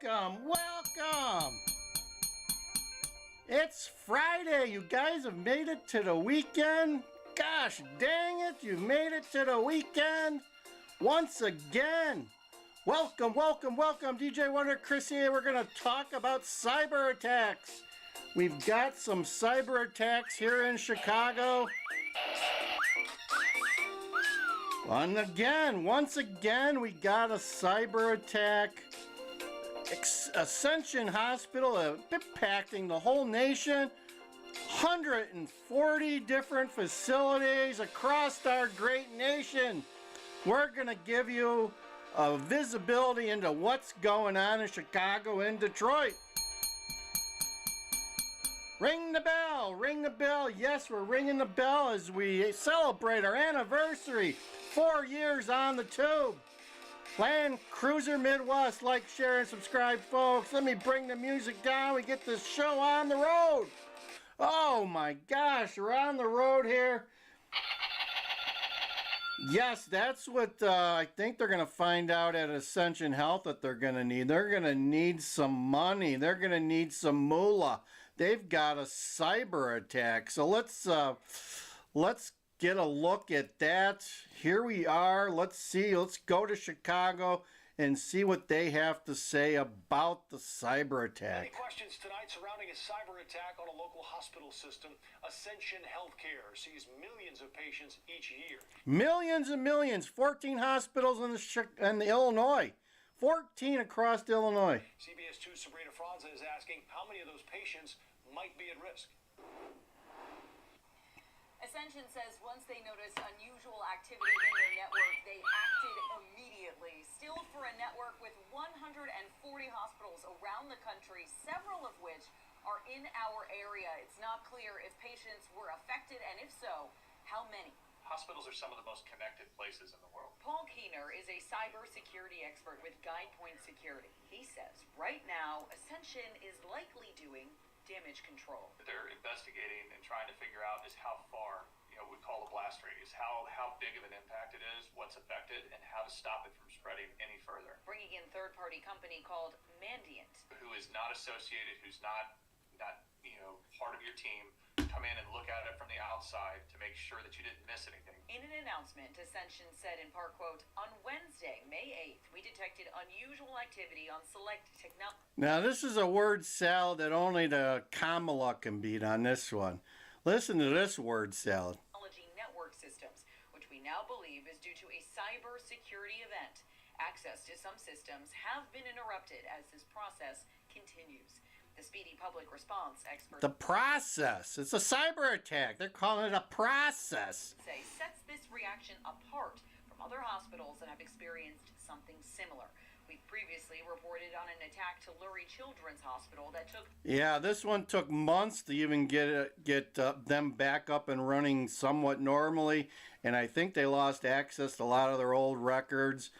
Welcome. It's Friday. You guys have made it to the weekend. Gosh dang it, you've made it to the weekend once again. Welcome. DJ Wonder Chrissy. We're going to talk about cyber attacks. We've got some cyber attacks here in Chicago. And once again, we got a cyber attack. Ascension Hospital impacting the whole nation. 140 different facilities across our great nation. We're going to give you a visibility into what's going on in Chicago and Detroit. Ring the bell, ring the bell. Yes, we're ringing the bell as we celebrate our anniversary. 4 years on the tube. Land Cruiser Midwest. Like, share, and subscribe, folks. Let me bring the music down. We get this show on the road. Oh my gosh, we're on the road here. Yes, that's what I think they're going to find out at Ascension Health that they're going to need. They're going to need some money. They're going to need some moolah. They've got a cyber attack. So let's get a look at that. Here we are. Let's see. Let's go to Chicago and see what they have to say about the cyber attack. Many questions tonight surrounding a cyber attack on a local hospital system. Ascension Healthcare sees millions of patients each year. Millions and millions. 14 hospitals in the Illinois. 14 across Illinois. CBS 2's Sabrina Franza is asking how many of those patients might be at risk. Ascension says once they noticed unusual activity in their network, they acted immediately. Still, for a network with 140 hospitals around the country, several of which are in our area, it's not clear if patients were affected, and if so, how many. Hospitals are some of the most connected places in the world. Paul Keener is a cybersecurity expert with Guidepoint Security. He says right now, Ascension is likely doing damage control. What they're investigating and trying to figure out is how far, we call the blast radius, how big of an impact it is, what's affected, and how to stop it from spreading any further. Bringing in third-party company called Mandiant, who is not associated, who's not part of your team, come in and look at it from the outside to make sure that you didn't miss anything. In an announcement, Ascension said in part, quote, on Wednesday, May 8th, we detected unusual activity on select technology. Now, this is a word salad that only the Kamala can beat on this one. Listen to this word salad. Technology network systems, which we now believe is due to a cyber security event. Access to some systems have been interrupted as this process continues. The speedy public response experts... The process. It's a cyber attack. They're calling it a process. ...say sets this reaction apart from other hospitals that have experienced something similar. We've previously reported on an attack to Lurie Children's Hospital that took... Yeah, this one took months to even get them back up and running somewhat normally. And I think they lost access to a lot of their old records.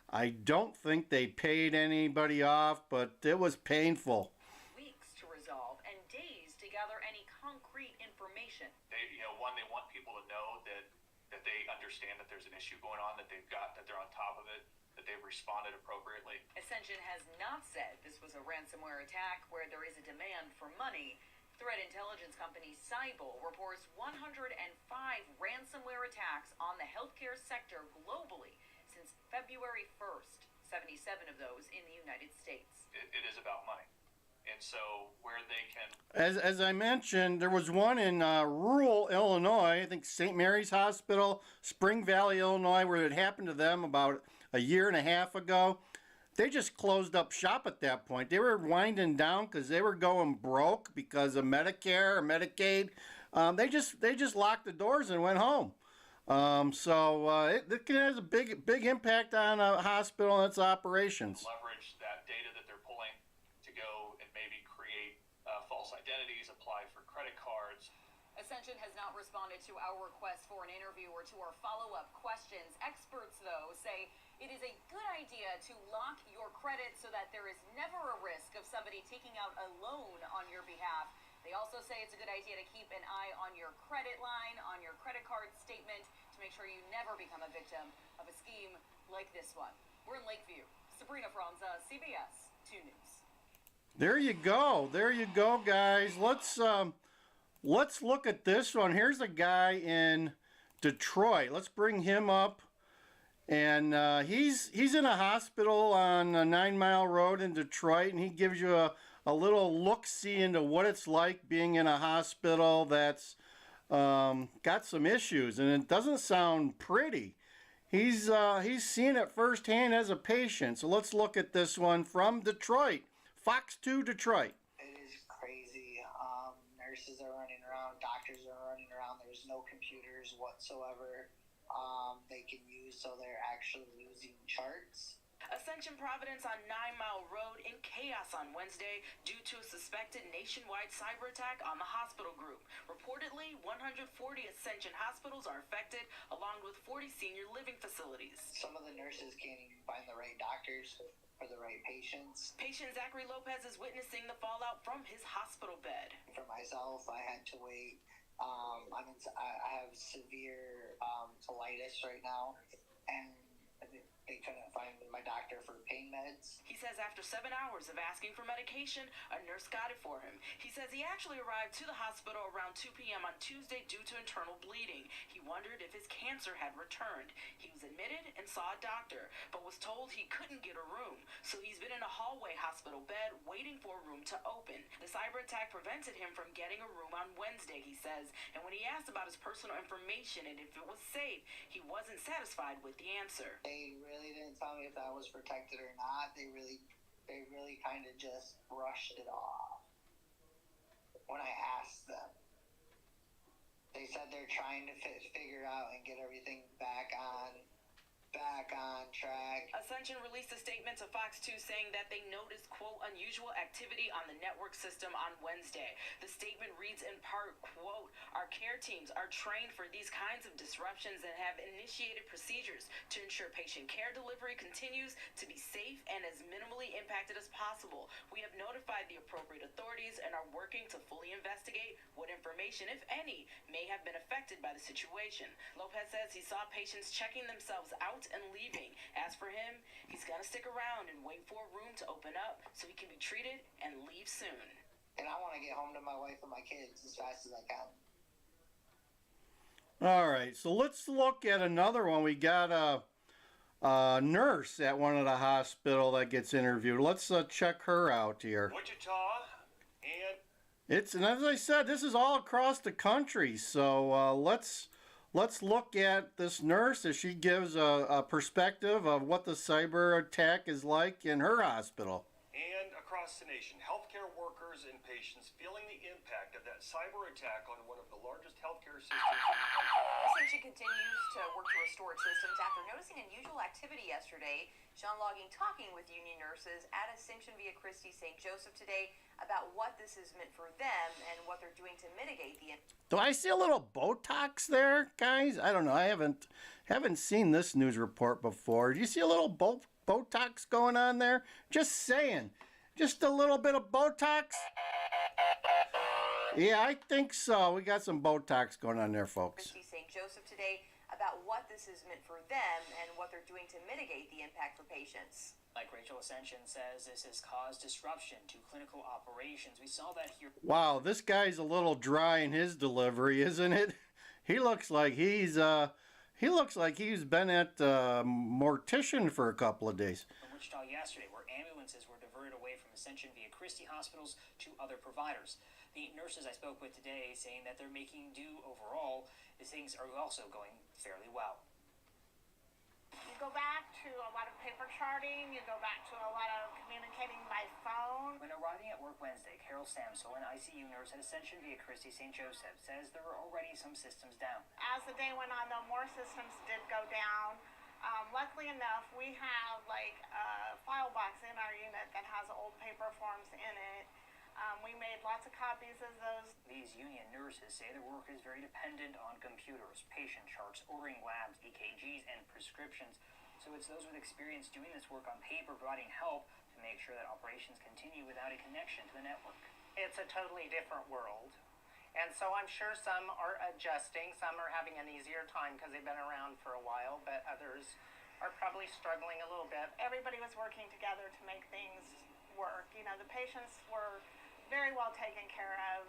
I don't think they paid anybody off, but it was painful. Resolve and days to gather any concrete information. They want people to know that they understand that there's an issue going on, that they're on top of it, that they've responded appropriately. Ascension has not said this was a ransomware attack where there is a demand for money. Threat intelligence company Cyble reports 105 ransomware attacks on the healthcare sector globally since February 1st, 77 of those in the United States. It is about money. And so where they can... As I mentioned, there was one in rural Illinois, I think St. Mary's Hospital, Spring Valley, Illinois, where it happened to them about a year and a half ago. They just closed up shop at that point. They were winding down because they were going broke because of Medicare or Medicaid. They just locked the doors and went home. It has a big impact on a hospital and its operations. Leverage that data that they're pulling to go and maybe create false identities, apply for credit cards. Ascension has not responded to our request for an interview or to our follow-up questions. Experts, though, say it is a good idea to lock your credit so that there is never a risk of somebody taking out a loan on your behalf. They also say it's a good idea to keep an eye on your credit line, on your credit card statement, to make sure you never become a victim of a scheme like this one. We're in Lakeview. Sabrina Franza, CBS 2 News. There you go. There you go, guys. Let's look at this one. Here's a guy in Detroit. Let's bring him up. And he's in a hospital on a 9 Mile Road in Detroit, and he gives you a little look-see into what it's like being in a hospital that's got some issues, and it doesn't sound pretty. He's seen it firsthand as a patient. So let's look at this one from Detroit. Fox 2 Detroit. It is crazy. Nurses are running around, doctors are running around. There's no computers whatsoever they can use, so they're actually losing charts. Ascension Providence on 9 Mile Road in chaos on Wednesday due to a suspected nationwide cyber attack on the hospital group. Reportedly, 140 Ascension hospitals are affected, along with 40 senior living facilities. Some of the nurses can't even find the right doctors for the right patients. Patient Zachary Lopez is witnessing the fallout from his hospital bed. For myself, I had to wait. I have severe colitis right now, and they couldn't find my doctor for pain meds. He says after 7 hours of asking for medication, a nurse got it for him. He says he actually arrived to the hospital around 2 p.m. on Tuesday due to internal bleeding. He wondered if his cancer had returned. He was admitted and saw a doctor, but was told he couldn't get a room. So he's been in a hallway hospital bed waiting for a room to open. The cyber attack prevented him from getting a room on Wednesday, he says. And when he asked about his personal information and if it was safe, he wasn't satisfied with the answer. They really didn't tell me if that was protected or not. They really kind of just brushed it off when I asked them. They said they're trying to figure out and get everything back on track. Ascension released a statement to Fox 2 saying that they noticed, quote, unusual activity on the network system on Wednesday. The statement reads in part, quote, our care teams are trained for these kinds of disruptions and have initiated procedures to ensure patient care delivery continues to be safe and as minimally impacted as possible. We have notified the appropriate authorities and are working to fully investigate what information, if any, may have been affected by the situation. Lopez says he saw patients checking themselves out and leaving. As for him, he's gonna stick around and wait for a room to open up so he can be treated and leave soon. And I want to get home to my wife and my kids as fast as I can. All right, so let's look at another one. We got a nurse at one of the hospital that gets interviewed. Let's check her out here. Wichita and And as I said, this is all across the country. So let's look at this nurse as she gives a perspective of what the cyber attack is like in her hospital. And across the nation, healthcare workers and patients feeling the impact of that cyber attack on one of the largest healthcare systems in the country. Ascension continues to work to restore its systems after noticing unusual activity yesterday. Sean Logging talking with union nurses at Ascension via Christie St. Joseph today about what this has meant for them and what they're doing to mitigate the impact. Do I see a little Botox there, guys? I don't know. I haven't seen this news report before. Do you see a little Botox going on there? Just saying. Just a little bit of Botox? Yeah, I think so. We got some Botox going on there, folks. Christie St. Joseph today about what this has meant for them and what they're doing to mitigate the impact for patients. Like Rachel Ascension says, this has caused disruption to clinical operations. We saw that here. Wow, this guy's a little dry in his delivery, isn't it? He looks like he's been at mortician for a couple of days. In Wichita yesterday, where ambulances were diverted away from Ascension via Christie hospitals to other providers. The nurses I spoke with today saying that they're making do overall, as things are also going fairly well. You go back to a lot of paper charting, you go back to a lot of communicating by phone. When arriving at work Wednesday, Carol Samsel, an ICU nurse at Ascension via Christie St. Joseph, says there were already some systems down. As the day went on, though, more systems did go down. Luckily enough, we have like a file box in our unit that has old paper forms in it. We made lots of copies of those. These union nurses say their work is very dependent on computers, patient charts, ordering labs, EKGs, and prescriptions. So it's those with experience doing this work on paper providing help to make sure that operations continue without a connection to the network. It's a totally different world. And so I'm sure some are adjusting, some are having an easier time because they've been around for a while, but others are probably struggling a little bit. Everybody was working together to make things work. You know, the patients were very well taken care of.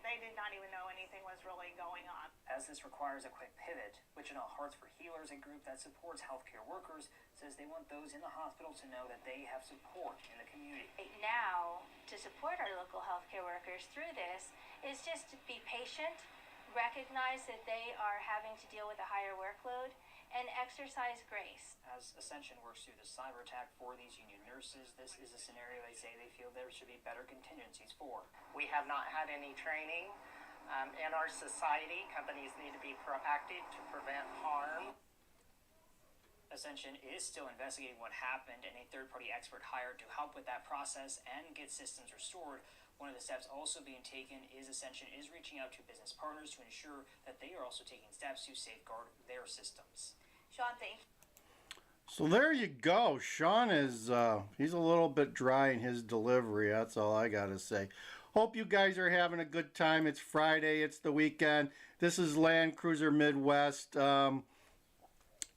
They did not even know anything was really going on. As this requires a quick pivot, Wichita Hearts for Healers, a group that supports healthcare workers, says they want those in the hospital to know that they have support in the community. Now, to support our local healthcare workers through this is just to be patient, recognize that they are having to deal with a higher workload, and exercise grace. As Ascension works through the cyber attack for these union nurses, this is a scenario they say they feel there should be better contingencies for. We have not had any training. In our society, companies need to be proactive to prevent harm. Ascension is still investigating what happened, and a third-party expert hired to help with that process and get systems restored. One of the steps also being taken is Ascension is reaching out to business partners to ensure that they are also taking steps to safeguard their systems. Sean, thank you. So there you go. Sean is, he's a little bit dry in his delivery. That's all I got to say. Hope you guys are having a good time. It's Friday. It's the weekend. This is Land Cruiser Midwest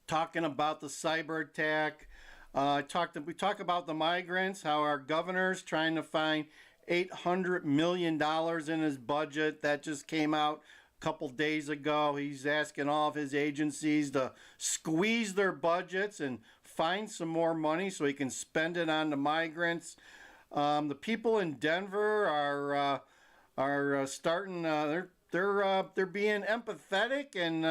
talking about the cyber attack. We talk about the migrants, how our governor's trying to find $800 million in his budget. That just came out a couple days ago. He's asking all of his agencies to squeeze their budgets and find some more money so he can spend it on the migrants. The people in Denver are starting. They're being empathetic, and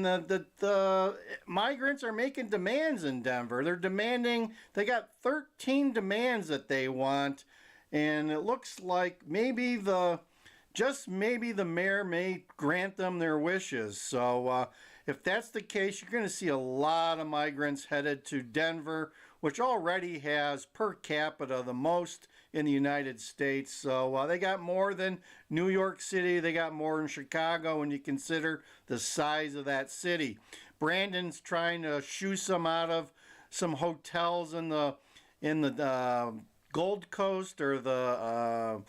the migrants are making demands in Denver. They're demanding. They got 13 demands that they want, and it looks like maybe the mayor may grant them their wishes. So if that's the case, you're going to see a lot of migrants headed to Denver, which already has per capita the most in the United States. So they got more than New York City. They got more than Chicago when you consider the size of that city. Brandon's trying to shoo some out of some hotels in the Gold Coast or the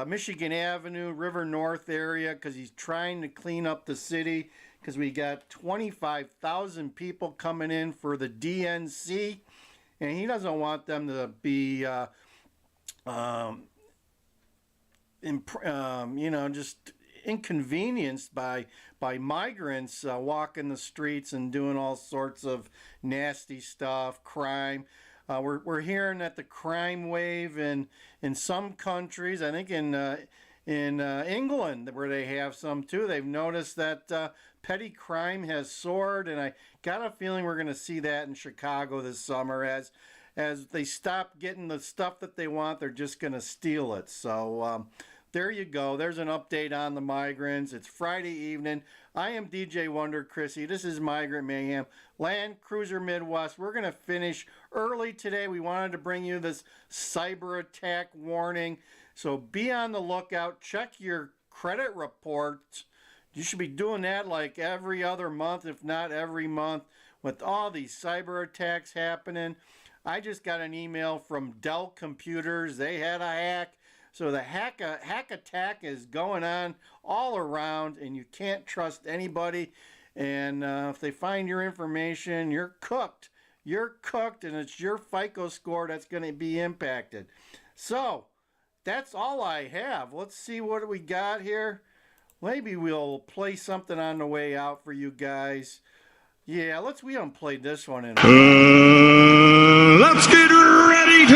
Michigan Avenue, River North area, because he's trying to clean up the city, because we got 25,000 people coming in for the DNC, and he doesn't want them to be, just inconvenienced by migrants walking the streets and doing all sorts of nasty stuff, crime. We're hearing that the crime wave in some countries, I think in England, where they have some too, they've noticed that petty crime has soared, and I got a feeling we're going to see that in Chicago this summer. As they stop getting the stuff that they want, they're just going to steal it. So there you go. There's an update on the migrants. It's Friday evening. I am DJ Wonder Chrissy. This is Migrant Mayhem, Land Cruiser Midwest. We're going to finish early today. We wanted to bring you this cyber attack warning. So be on the lookout. Check your credit reports. You should be doing that like every other month, if not every month, with all these cyber attacks happening. I just got an email from Dell Computers. They had a hack. So the hack attack is going on all around, and you can't trust anybody. And if they find your information, you're cooked. You're cooked, and it's your FICO score that's going to be impacted. So that's all I have. Let's see what we got here. Maybe we'll play something on the way out for you guys. Yeah, we haven't played this one in. Let's get ready to